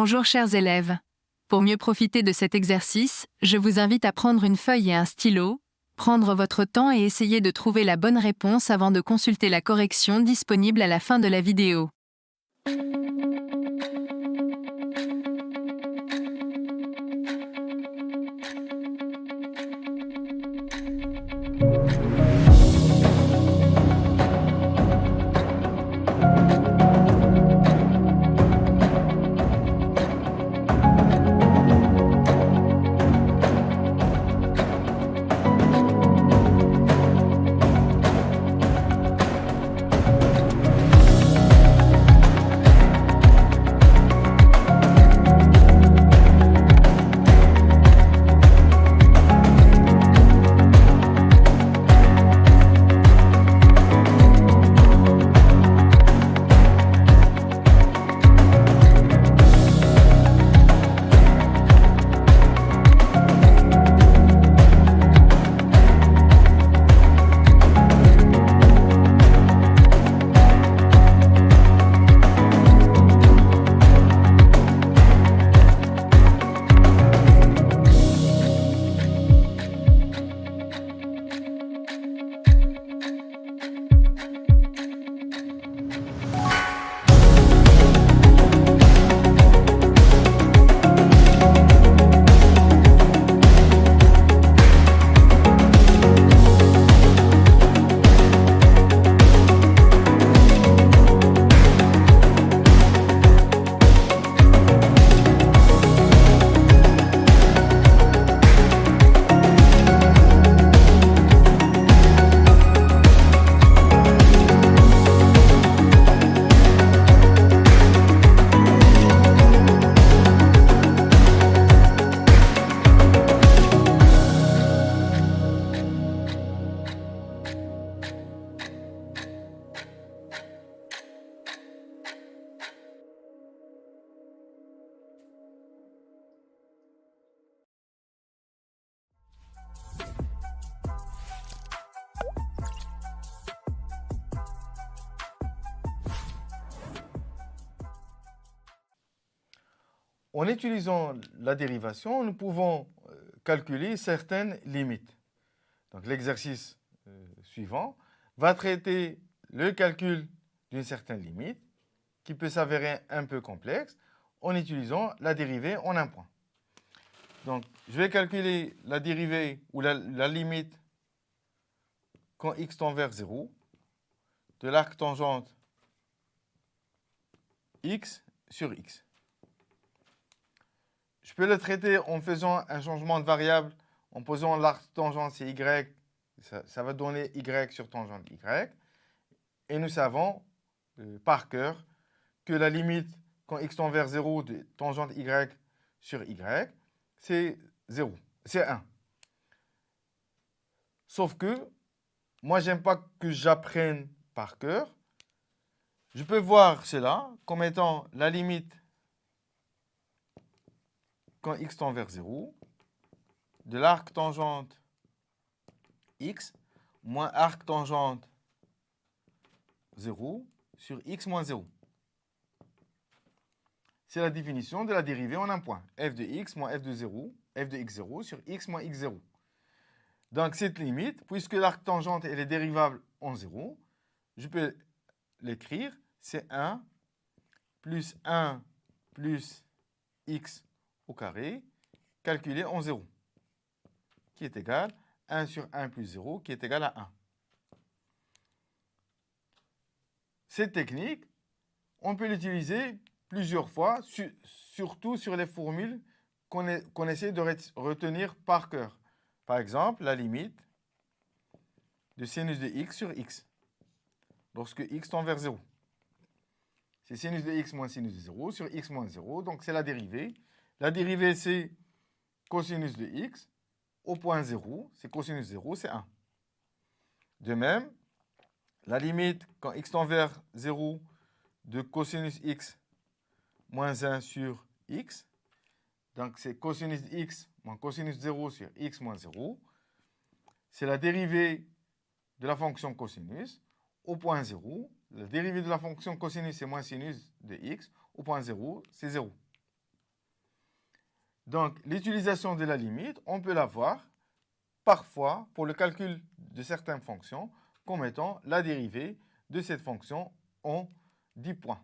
Bonjour chers élèves. Pour mieux profiter de cet exercice, je vous invite à prendre une feuille et un stylo, prendre votre temps et essayer de trouver la bonne réponse avant de consulter la correction disponible à la fin de la vidéo. En utilisant la dérivation, nous pouvons calculer certaines limites. Donc l'exercice suivant va traiter le calcul d'une certaine limite qui peut s'avérer un peu complexe en utilisant la dérivée en un point. Donc je vais calculer la dérivée ou la limite quand x tend vers 0 de l'arc tangente x sur x. Je peux le traiter en faisant un changement de variable, en posant l'arc tangente c'est y, ça va donner y sur tangente y. Et nous savons par cœur que la limite quand x tend vers 0 de tangente y sur y, c'est 0, c'est 1. Sauf que, moi j'aime pas que j'apprenne par cœur. Je peux voir cela comme étant la limite quand x tend vers 0 de l'arc tangente x moins arc tangente 0 sur x moins 0. C'est la définition de la dérivée en un point. F de x moins f de x0 sur x moins x0. Donc cette limite, puisque l'arc tangente elle est dérivable en 0, je peux l'écrire, c'est 1 plus 1 plus x au carré, calculé en 0, qui est égal à 1 sur 1 plus 0, qui est égal à 1. Cette technique, on peut l'utiliser plusieurs fois, surtout sur les formules qu'on essaie de retenir par cœur. Par exemple, la limite de sinus de x sur x, lorsque x tend vers 0. C'est sinus de x moins sinus de 0 sur x moins 0, donc c'est la dérivée. La dérivée, c'est cosinus de x au point 0, c'est cosinus 0, c'est 1. De même, la limite, quand x tend vers 0, de cosinus x moins 1 sur x, donc c'est cosinus de x moins cosinus 0 sur x moins 0, c'est la dérivée de la fonction cosinus au point 0. La dérivée de la fonction cosinus, c'est moins sinus de x. Au point 0, c'est 0. Donc, l'utilisation de la limite, on peut la voir parfois pour le calcul de certaines fonctions comme étant la dérivée de cette fonction en 10 points.